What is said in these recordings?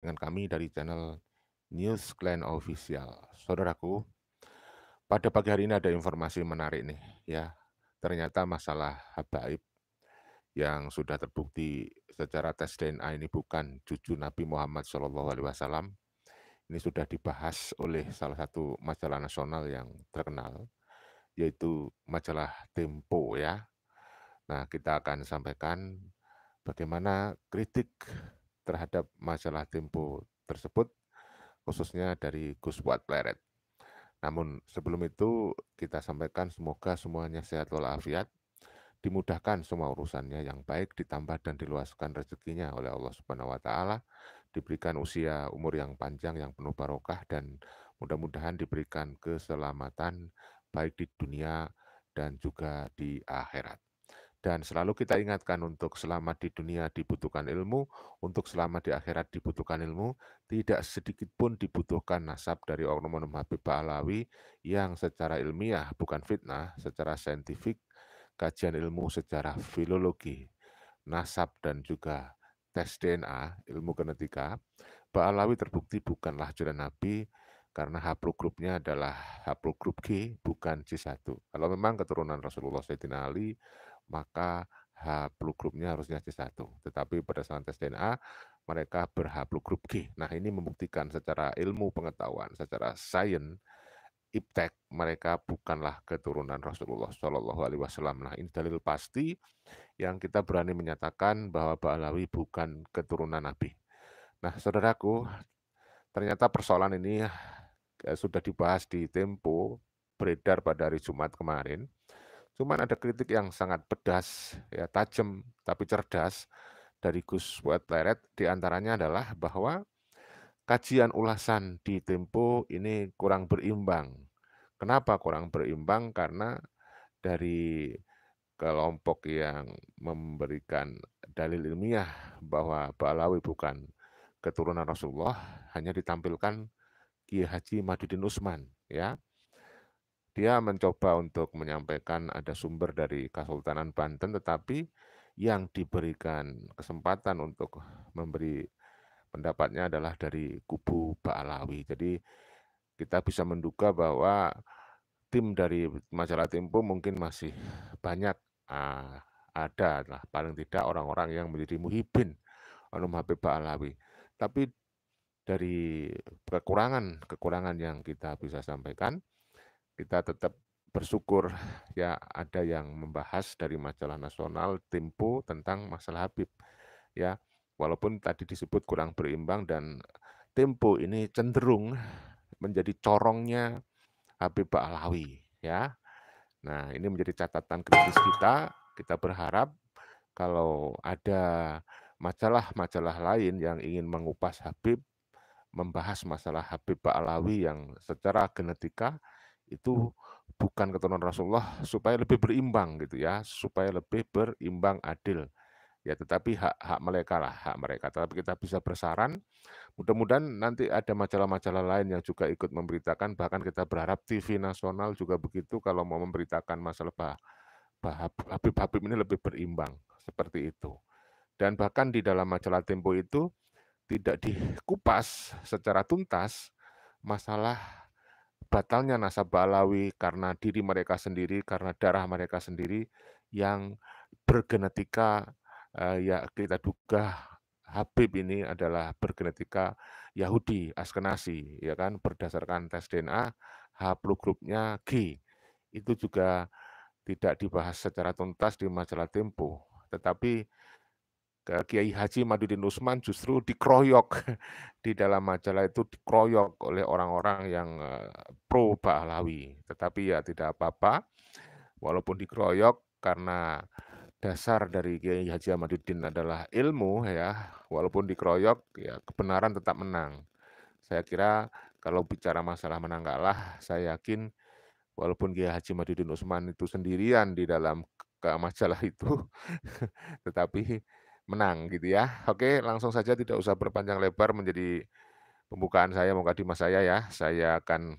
Dengan kami dari channel News Clan Official. Saudaraku, pada pagi hari ini ada informasi menarik nih ya. Ternyata masalah habaib yang sudah terbukti secara tes DNA ini bukan cucu Nabi Muhammad SAW. Ini sudah dibahas oleh salah satu majalah nasional yang terkenal, yaitu majalah Tempo ya. Nah, kita akan sampaikan bagaimana kritik terhadap majalah Tempo tersebut, khususnya dari Gus Fuad Pleret. Namun sebelum itu kita sampaikan semoga semuanya sehat walafiat, dimudahkan semua urusannya yang baik, ditambah dan diluaskan rezekinya oleh Allah Subhanahu wa taala, diberikan usia umur yang panjang yang penuh barokah dan mudah-mudahan diberikan keselamatan baik di dunia dan juga di akhirat. Dan selalu kita ingatkan untuk selamat di dunia dibutuhkan ilmu, untuk selamat di akhirat dibutuhkan ilmu, tidak sedikit pun dibutuhkan nasab dari oknum-oknum Habib Ba'alawi yang secara ilmiah, bukan fitnah, secara saintifik, kajian ilmu secara filologi, nasab dan juga tes DNA, ilmu genetika, Ba'alawi terbukti bukanlah ajaran Nabi karena haplogrupnya adalah haplogrup G, bukan C1. Kalau memang keturunan Rasulullah Sayyidina Ali, maka haplogrupnya harusnya C1. Tetapi berdasarkan tes DNA, mereka berhaplogrup G. Nah, ini membuktikan secara ilmu pengetahuan, secara sains, iptek, mereka bukanlah keturunan Rasulullah Shallallahu Alaihi Wasallam. Nah, ini dalil pasti yang kita berani menyatakan bahwa Ba'alawi bukan keturunan Nabi. Nah, saudaraku, ternyata persoalan ini sudah dibahas di Tempo, beredar pada hari Jumat kemarin. Cuman ada kritik yang sangat pedas, ya tajam tapi cerdas dari Gus Fuad Pleret, diantaranya adalah bahwa kajian ulasan di Tempo ini kurang berimbang. Kenapa kurang berimbang? Karena dari kelompok yang memberikan dalil ilmiah bahwa Ba'alawi bukan keturunan Rasulullah hanya ditampilkan Kiai Haji Madudin Usman, ya. Dia mencoba untuk menyampaikan ada sumber dari Kesultanan Banten, tetapi yang diberikan kesempatan untuk memberi pendapatnya adalah dari kubu Ba'alawi. Jadi kita bisa menduga bahwa tim dari majalah Tempo mungkin masih banyak ada lah paling tidak orang-orang yang menjadi muhibin Anum Habib Ba'alawi. Tapi dari kekurangan yang kita bisa sampaikan, kita tetap bersyukur ya ada yang membahas dari majalah nasional Tempo tentang masalah Habib ya. Walaupun tadi disebut kurang berimbang dan Tempo ini cenderung menjadi corongnya Habib Ba'alawi ya. Nah, ini menjadi catatan kritis kita. Kita berharap kalau ada majalah-majalah lain yang ingin mengupas Habib, membahas masalah Habib Ba'alawi yang secara genetika itu bukan keturunan Rasulullah supaya lebih berimbang gitu ya, supaya lebih berimbang adil. Ya, tetapi hak mereka lah, hak mereka. Tetapi kita bisa bersaran, mudah-mudahan nanti ada majalah-majalah lain yang juga ikut memberitakan, bahkan kita berharap TV nasional juga begitu kalau mau memberitakan masalah Habib-Habib ini lebih berimbang, seperti itu. Dan bahkan di dalam majalah Tempo itu tidak dikupas secara tuntas masalah batalnya nasab Ba'alawi karena diri mereka sendiri, karena darah mereka sendiri yang bergenetika, ya kita duga Habib ini adalah bergenetika Yahudi, Askenazi, ya kan, berdasarkan tes DNA, haplogrupnya G. Itu juga tidak dibahas secara tuntas di majalah Tempo, tetapi Kiai Haji Madudin Usman justru dikeroyok di dalam majalah itu, dikeroyok oleh orang-orang yang pro Ba'alawi. Tetapi ya tidak apa-apa, walaupun dikeroyok karena dasar dari Kiai Haji Madudin adalah ilmu ya, walaupun dikeroyok ya kebenaran tetap menang. Saya kira kalau bicara masalah menang kalah, saya yakin walaupun Kiai Haji Madudin Usman itu sendirian di dalam majalah itu, tetapi menang gitu ya. Oke, langsung saja tidak usah berpanjang lebar menjadi pembukaan saya, mukadimah saya ya. Saya akan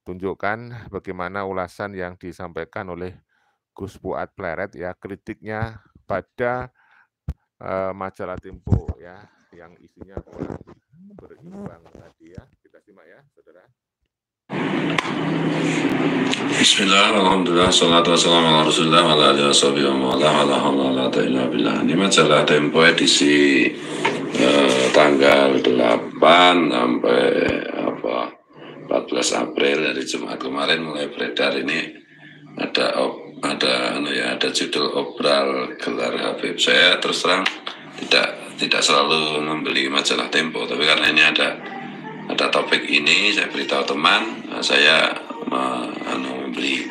tunjukkan bagaimana ulasan yang disampaikan oleh Gus Fuad Pleret ya, kritiknya pada majalah Tempo ya. yang isinya kurang berimbang tadi ya. Kita simak ya, saudara. Bismillah, alhamdulillah, salatu wassalamu ala rasulillah wa ala alihi washabihi wa ala ala billah. Ini majalah Tempo edisi tanggal 8 sampai 14 April dari Jumat kemarin mulai beredar ini ada judul obral gelar Habib. Saya terus terang tidak selalu membeli majalah Tempo, tapi karena ini ada topik ini, saya beritahu teman, saya membeli.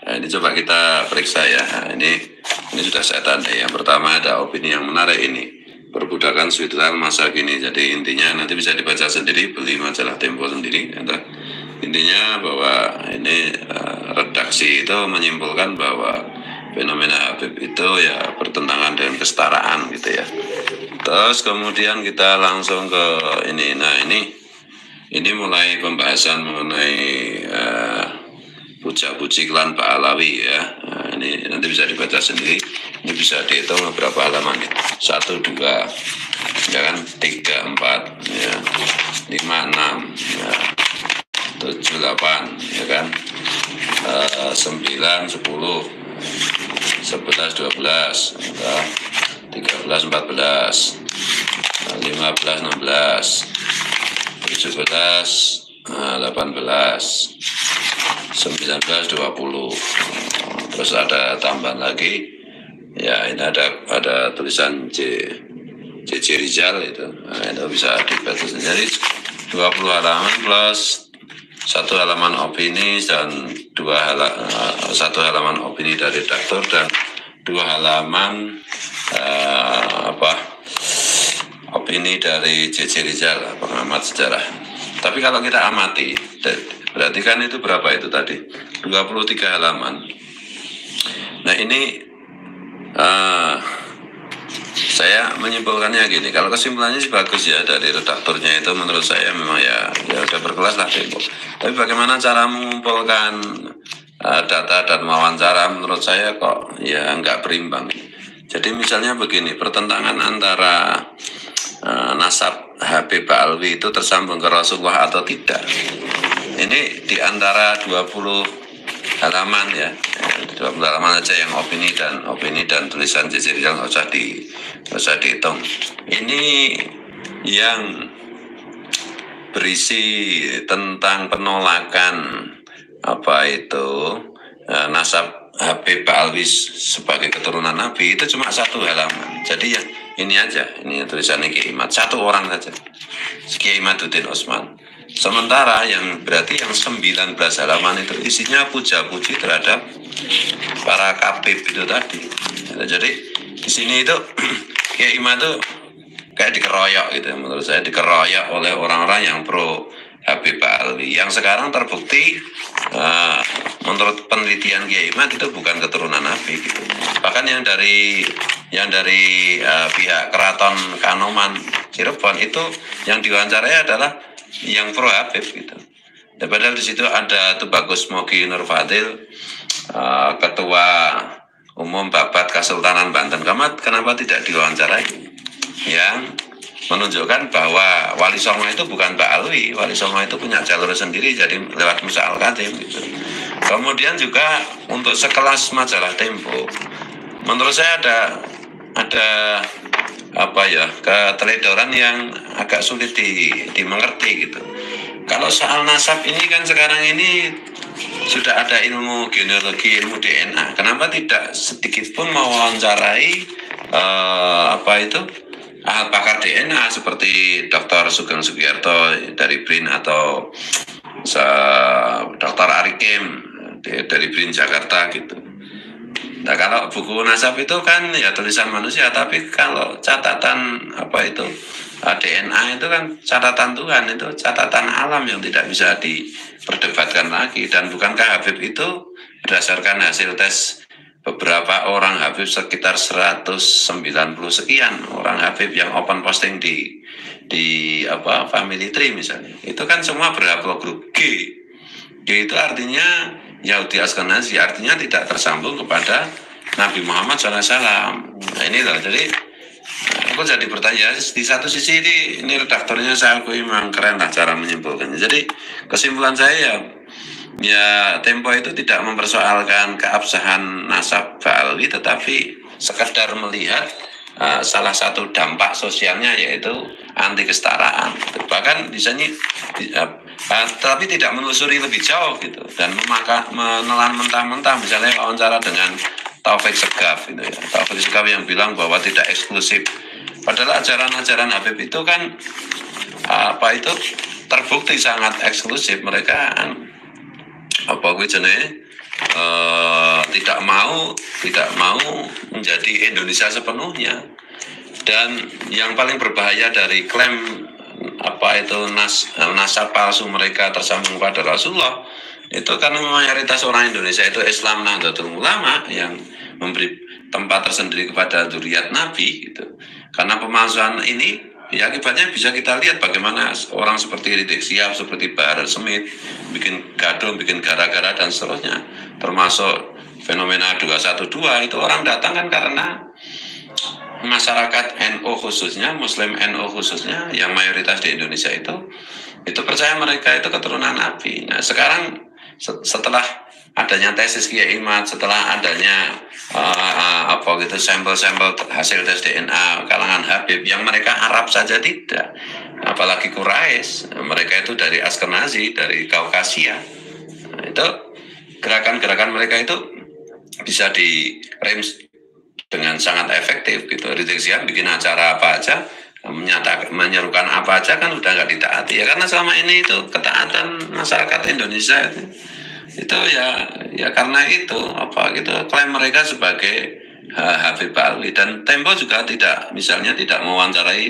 Nah, ini coba kita periksa ya. Ini sudah saya tandai. Yang pertama ada opini yang menarik ini, perbudakan Switzerland masa kini. Jadi intinya nanti bisa dibaca sendiri, beli majalah Tempo sendiri. Intinya bahwa ini redaksi itu menyimpulkan bahwa fenomena Habib itu ya bertentangan dengan kesetaraan gitu ya. Terus kemudian kita langsung ke ini. Nah ini mulai pembahasan mengenai puja-puji klan Pak Alawi ya. Nah, ini nanti bisa dibaca sendiri. Ini bisa dihitung beberapa halaman ya. 1, 2, ya kan, 3, 4, ya, 5, 6, ya, 7, 8, ya kan, 9, 10, 11, 12, 13, 14, 15, 16, 17, 18, 19, 20. Terus ada tambahan lagi ya, ini ada tulisan C.C. Rizal itu. Nah, itu bisa dibaca. Jadi 20 halaman plus 1 halaman opini dan 1 halaman opini dari redaktur dan 2 halaman opini dari C.C. Rizal, pengamat sejarah. Tapi kalau kita amati, berarti kan itu berapa itu tadi? 23 halaman. Nah ini saya menyimpulkannya gini, kalau kesimpulannya sih bagus ya dari redakturnya itu, menurut saya memang ya udah berkelas lah Tempo. Tapi bagaimana cara mengumpulkan data dan wawancara, menurut saya kok ya nggak berimbang. Jadi misalnya begini, pertentangan antara nasab Habib Alwi itu tersambung ke Rasulullah atau tidak. Ini di antara 20 halaman ya, 20 halaman aja yang opini dan tulisan C.C. Rizal nggak usah dihitung. Ini yang berisi tentang penolakan nasab Habib Alwi sebagai keturunan Nabi itu cuma 1 halaman. Jadi yang ini aja, ini tulisannya Kiai Imad, 1 orang saja, Kiai Imaduddin Utsman. Sementara yang berarti yang 19 halaman itu isinya puja-puji terhadap para kabib itu tadi. Jadi di sini itu Kiai Imad itu kayak dikeroyok gitu, menurut saya dikeroyok oleh orang-orang yang pro Habib Alwi, yang sekarang terbukti menurut penelitian Kiai Imad itu bukan keturunan Nabi gitu. Bahkan yang dari pihak Keraton Kanoman Cirebon itu yang diwawancarai adalah yang pro Habib gitu. Dan padahal di situ ada Tubagus Mogi Nur Fadil, Ketua Umum Babat Kesultanan Banten. Kenapa tidak diwawancarai? Yang menunjukkan bahwa Wali Songo itu bukan Pak Alwi. Wali Songo itu punya jalur sendiri, jadi lewat Musa Al-Katim gitu. Kemudian juga untuk sekelas majalah Tempo, menurut saya ada keteledoran yang agak sulit dimengerti gitu. Kalau soal nasab ini kan sekarang ini sudah ada ilmu genealogi, ilmu DNA. Kenapa tidak sedikit pun mewawancarai ahli pakar DNA seperti Dr. Sugeng Sugiyarto dari BRIN atau Dr. Arikim dari BRIN Jakarta gitu. Nah kalau buku nasab itu kan ya tulisan manusia, tapi kalau catatan DNA itu kan catatan Tuhan, itu catatan alam yang tidak bisa diperdebatkan lagi. Dan bukankah Habib itu berdasarkan hasil tes beberapa orang Habib, sekitar 190 sekian orang Habib yang open posting di Family Tree misalnya, itu kan semua berhaplogrup G. G itu artinya Yahudi Askenazi, artinya tidak tersambung kepada Nabi Muhammad SAW. Nah ini loh, jadi Aku jadi bertanya, di satu sisi ini redaktornya saya akui memang keren lah cara menyimpulkannya. Jadi kesimpulan saya ya Tempo itu tidak mempersoalkan keabsahan nasab Ba'alwi, tetapi sekedar melihat salah satu dampak sosialnya yaitu anti kesetaraan. Bahkan misalnya tapi tidak menelusuri lebih jauh gitu dan menelan mentah-mentah, misalnya wawancara dengan Taufik Segaf gitu ya. Taufik Segaf yang bilang bahwa tidak eksklusif. Padahal ajaran-ajaran Habib itu kan itu terbukti sangat eksklusif. Mereka tidak mau menjadi Indonesia sepenuhnya. Dan yang paling berbahaya dari klaim nasab palsu mereka tersambung pada Rasulullah itu karena mayoritas orang Indonesia itu Islam Nahdlatul Ulama yang memberi tempat tersendiri kepada dzurriyyat Nabi gitu. Karena pemalsuan ini ya akibatnya bisa kita lihat bagaimana orang seperti Rizik Syihab, seperti Bahar Smith bikin gaduh, bikin gara-gara dan seterusnya, termasuk fenomena 212 itu orang datang kan karena masyarakat NU khususnya, Muslim NU khususnya yang mayoritas di Indonesia itu percaya mereka itu keturunan Nabi. Nah sekarang setelah adanya tesis Kiai Imad, setelah adanya sampel-sampel hasil tes DNA kalangan Habib yang mereka Arab saja tidak, apalagi Quraisy, mereka itu dari Askenazi, dari Kaukasia. Nah, itu gerakan-gerakan mereka itu bisa direm dengan sangat efektif gitu. Rizik Syihab bikin acara apa aja, menyerukan apa aja kan udah nggak ditaati ya, karena selama ini itu ketaatan masyarakat Indonesia itu ya karena itu klaim mereka sebagai Habib Ba'alwi. Dan Tempo juga tidak mewawancarai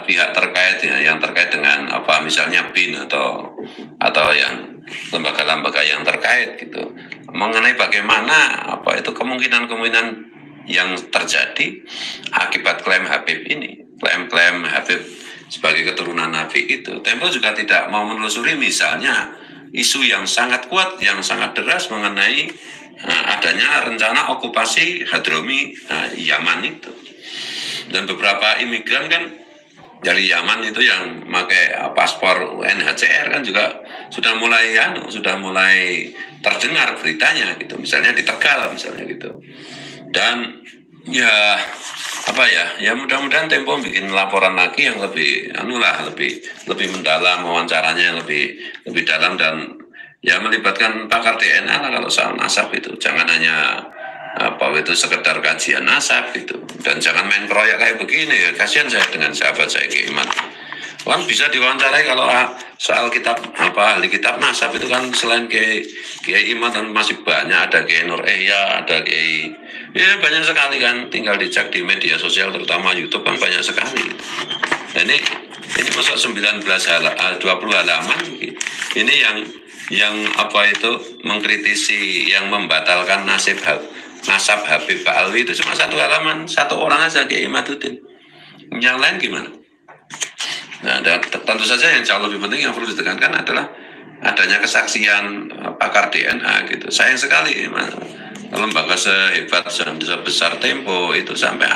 pihak terkait ya, yang terkait dengan misalnya BIN atau yang lembaga-lembaga yang terkait gitu, mengenai bagaimana kemungkinan yang terjadi akibat klaim Habib ini, klaim Habib sebagai keturunan Nabi itu. Tempo juga tidak mau menelusuri misalnya isu yang sangat kuat, yang sangat deras mengenai adanya rencana okupasi Hadromi Yaman itu. Dan beberapa imigran kan dari Yaman itu yang pakai paspor UNHCR kan juga sudah mulai terdengar beritanya gitu, misalnya di Tegal misalnya gitu. Dan ya mudah-mudahan Tempo bikin laporan lagi yang lebih lebih mendalam, wawancaranya lebih dalam, dan ya melibatkan pakar DNA lah kalau soal nasab itu. Jangan hanya sekedar kajian nasab gitu, dan jangan main keroyak kayak begini ya. Kasihan saya dengan sahabat saya Kiai Imad. Kan bisa diwawancarai kalau soal kitab ahli kitab nasab itu kan selain Kiai Imad kan masih banyak, ada Kiai Nur Ehya, ada Kiai, ya banyak sekali kan, tinggal dicek di media sosial terutama YouTube kan banyak sekali. Nah, ini masuk 20 halaman ini yang mengkritisi, yang membatalkan nasab Habib Ba'alwi itu cuma 1 halaman, 1 orang aja, Kiai Imaduddin. Yang lain gimana? Nah, dan tentu saja yang jauh lebih penting yang perlu ditekankan adalah adanya kesaksian pakar DNA gitu. Sayang sekali lembaga sehebat sebesar Tempo itu sampai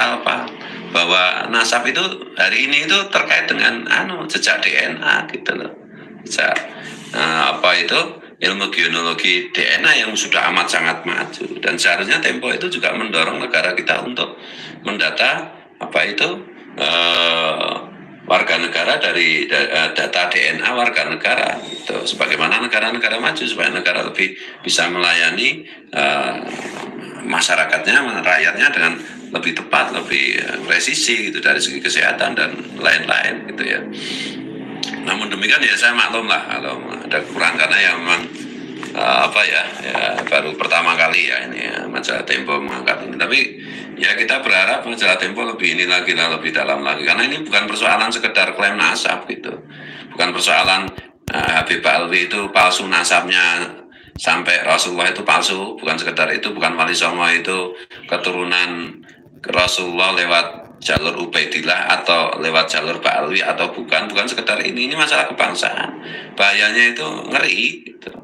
bahwa nasab itu hari ini itu terkait dengan jejak DNA gitu loh. Ilmu genealogi DNA yang sudah amat sangat maju, dan seharusnya Tempo itu juga mendorong negara kita untuk mendata warga negara dari data DNA warga negara gitu. Sebagaimana negara-negara maju, supaya negara lebih bisa melayani masyarakatnya, rakyatnya dengan lebih tepat, lebih presisi gitu dari segi kesehatan dan lain-lain gitu ya. Namun demikian ya saya maklum lah kalau ada kekurangan, karena ya memang baru pertama kali ya ini ya, majalah Tempo mengangkat ini. Tapi ya kita berharap majalah Tempo lebih dalam lagi, karena ini bukan persoalan sekedar klaim nasab gitu, bukan persoalan Habib Ba'alwi itu palsu nasabnya sampai Rasulullah itu palsu, bukan sekedar itu, bukan Wali Songo itu keturunan Rasulullah lewat jalur Ubaidillah atau lewat jalur Ba'alwi atau bukan sekedar ini masalah kebangsaan. Bahayanya itu ngeri gitu.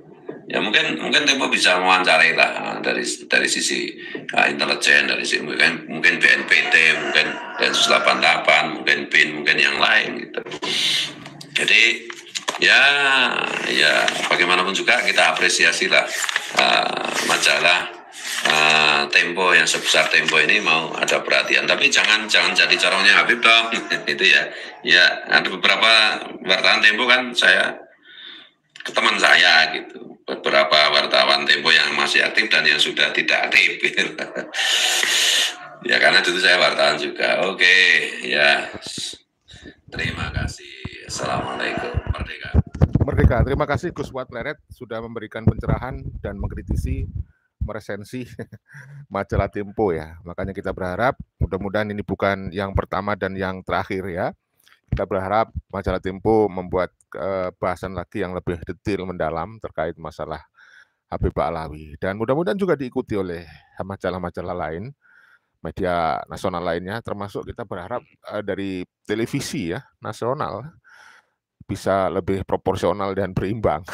Ya mungkin Tempo bisa mewawancarai lah dari sisi intelijen, dari sisi mungkin BNPT, mungkin Densus 88, mungkin BIN, mungkin yang lain gitu. Jadi ya bagaimanapun juga kita apresiasi lah majalah Tempo yang sebesar Tempo ini mau ada perhatian, tapi jangan jadi corongnya Habib dong. Itu ya ada beberapa wartawan Tempo kan teman saya gitu, beberapa wartawan Tempo yang masih aktif dan yang sudah tidak aktif gitu. Ya karena dulu saya wartawan juga. Oke, ya. Terima kasih. Assalamualaikum. Merdeka. Merdeka. Terima kasih Gus Wat Leret sudah memberikan pencerahan dan mengkritisi, meresensi majalah Tempo ya. Makanya kita berharap mudah-mudahan ini bukan yang pertama dan yang terakhir ya. Kita berharap majalah Tempo membuat bahasan lagi yang lebih detail mendalam terkait masalah Habib Alawi. Dan mudah-mudahan juga diikuti oleh majalah-majalah lain, media nasional lainnya, termasuk kita berharap dari televisi ya nasional bisa lebih proporsional dan berimbang.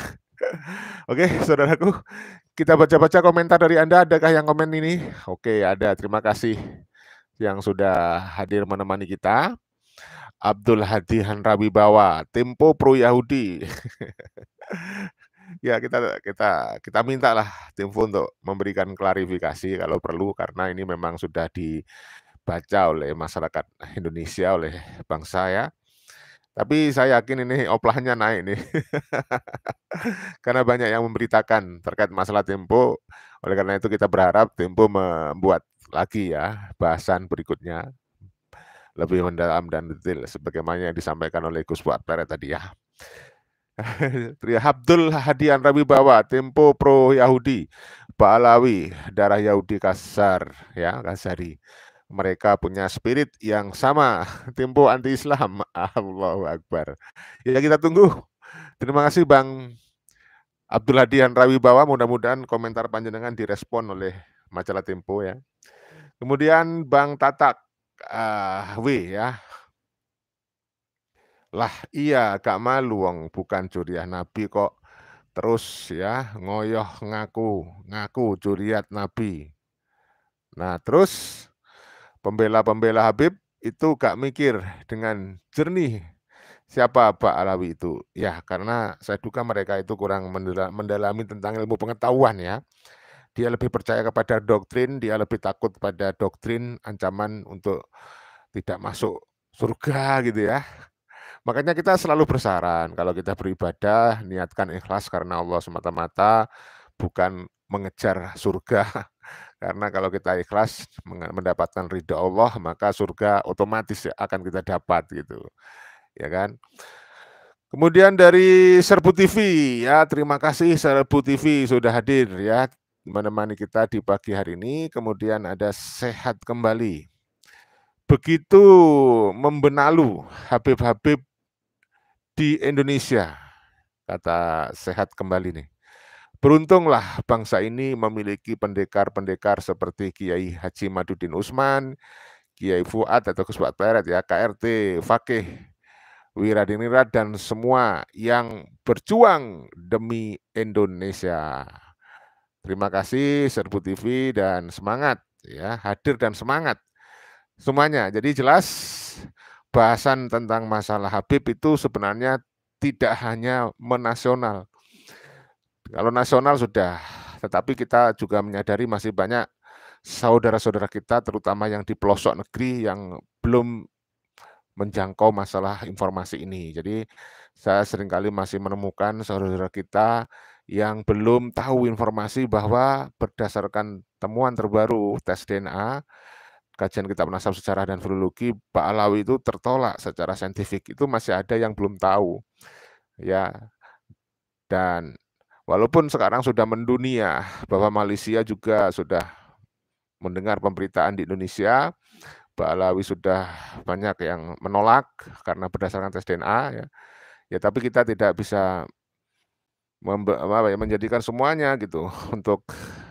Oke, saudaraku, kita baca-baca komentar dari Anda. Adakah yang komen ini? Oke, ada. Terima kasih yang sudah hadir menemani kita. Abdul Hadi Hanrawibawa, Tempo Pro Yahudi. Ya, kita mintalah Tempo untuk memberikan klarifikasi kalau perlu, karena ini memang sudah dibaca oleh masyarakat Indonesia, oleh bangsa ya. Tapi saya yakin ini oplahnya naik nih. Karena banyak yang memberitakan terkait masalah Tempo. Oleh karena itu kita berharap Tempo membuat lagi ya bahasan berikutnya lebih mendalam dan detail sebagaimana yang disampaikan oleh Gus Fuad Pleret tadi ya. Abdul Hadi Hanrawibawa, Tempo Pro Yahudi, Pak Alawi, darah Yahudi kasar ya, kasari. Mereka punya spirit yang sama, Tempo anti Islam. Allahu Akbar. Ya kita tunggu. Terima kasih Bang Abdul Hadi Hanrawibawa, mudah-mudahan komentar panjenengan direspon oleh majalah Tempo ya. Kemudian Bang Tatak W ya. Lah iya gak malu wong bukan curiah Nabi kok terus ya ngoyoh ngaku curiat Nabi. Nah terus pembela-pembela Habib itu gak mikir dengan jernih siapa Pak Alawi itu. Ya karena saya duga mereka itu kurang mendalami tentang ilmu pengetahuan ya. Dia lebih percaya kepada doktrin, dia lebih takut pada doktrin ancaman untuk tidak masuk surga gitu ya. Makanya kita selalu bersaran kalau kita beribadah niatkan ikhlas karena Allah semata-mata, bukan mengejar surga. Karena kalau kita ikhlas mendapatkan ridha Allah, maka surga otomatis akan kita dapat gitu. Ya kan? Kemudian dari Serbu TV ya, terima kasih Serbu TV sudah hadir ya menemani kita di pagi hari ini. Kemudian ada Sehat Kembali. Begitu membenalu Habib-Habib di Indonesia, kata Sehat Kembali nih. Beruntunglah bangsa ini memiliki pendekar-pendekar seperti Kiai Haji Madudin Usman, Kiai Fuad atau Gus Fuad Pleret ya, KRT, Fakih, Wiradiningrat dan semua yang berjuang demi Indonesia. Terima kasih Serbu TV dan semangat ya, hadir dan semangat semuanya. Jadi jelas bahasan tentang masalah Habib itu sebenarnya tidak hanya menasional. Kalau nasional sudah, tetapi kita juga menyadari masih banyak saudara-saudara kita terutama yang di pelosok negeri yang belum menjangkau masalah informasi ini. Jadi saya seringkali masih menemukan saudara-saudara kita yang belum tahu informasi bahwa berdasarkan temuan terbaru tes DNA, kajian kitab nasab sejarah dan filologi, Pak Alawi itu tertolak secara saintifik. Itu masih ada yang belum tahu. Ya. Dan walaupun sekarang sudah mendunia bahwa Malaysia juga sudah mendengar pemberitaan di Indonesia, Pak Alawi sudah banyak yang menolak karena berdasarkan tes DNA ya. Ya tapi kita tidak bisa menjadikan semuanya gitu untuk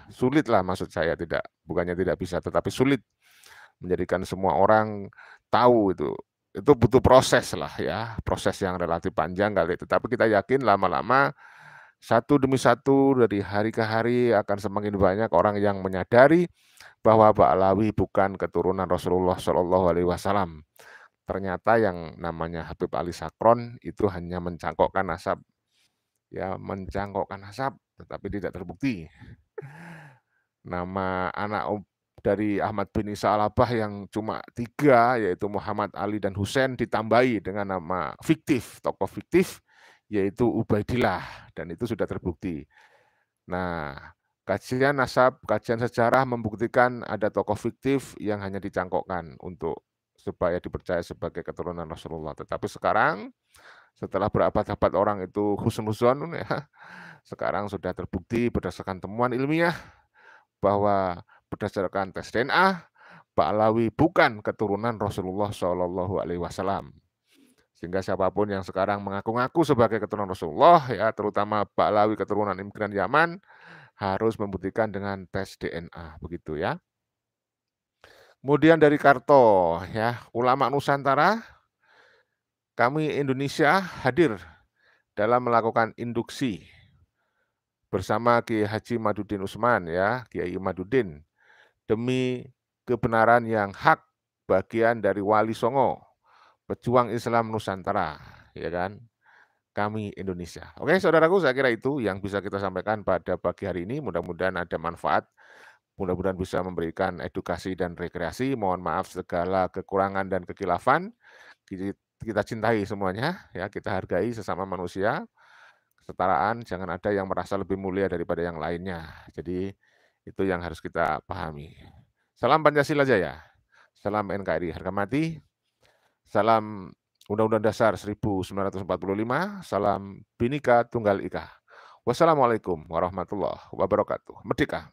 sulit lah, maksud saya bukannya tidak bisa tetapi sulit menjadikan semua orang tahu itu butuh proses lah ya, proses yang relatif panjang kali, tetapi kita yakin lama-lama Satu demi satu dari hari ke hari akan semakin banyak orang yang menyadari bahwa Ba'alawi bukan keturunan Rasulullah Shallallahu Alaihi Wasallam. Ternyata yang namanya Habib Ali Sakron itu hanya mencangkokkan nasab, ya mencangkokkan nasab, tetapi tidak terbukti. Nama anak dari Ahmad bin Isa Al-Abah yang cuma 3, yaitu Muhammad Ali dan Husain, ditambahi dengan nama fiktif, tokoh fiktif, yaitu Ubaidillah, dan itu sudah terbukti. Nah, kajian nasab, kajian sejarah membuktikan ada tokoh fiktif yang hanya dicangkokkan untuk supaya dipercaya sebagai keturunan Rasulullah. Tetapi sekarang setelah berabad-abad orang itu husnuzon, ya, sekarang sudah terbukti berdasarkan temuan ilmiah bahwa berdasarkan tes DNA, Ba'alawi bukan keturunan Rasulullah Shallallahu Alaihi Wasallam. Sehingga siapapun yang sekarang mengaku-ngaku sebagai keturunan Rasulullah, ya terutama Ba'alawi keturunan imigran Yaman, harus membuktikan dengan tes DNA, begitu ya. Kemudian dari Karto, ya ulama Nusantara, kami Indonesia hadir dalam melakukan induksi bersama Kiai Haji Madudin Usman, ya Kiai Madudin, demi kebenaran yang hak, bagian dari Wali Songo, pejuang Islam Nusantara, ya kan? Kami Indonesia. Oke, saudaraku, saya kira itu yang bisa kita sampaikan pada pagi hari ini. Mudah-mudahan ada manfaat, mudah-mudahan bisa memberikan edukasi dan rekreasi. Mohon maaf segala kekurangan dan kekilafan. Kita cintai semuanya, ya kita hargai sesama manusia. Kesetaraan, jangan ada yang merasa lebih mulia daripada yang lainnya. Jadi itu yang harus kita pahami. Salam Pancasila Jaya, salam NKRI harga mati, salam Undang-Undang Dasar 1945, salam Bhinneka Tunggal Ika. Wassalamualaikum warahmatullahi wabarakatuh. Merdeka!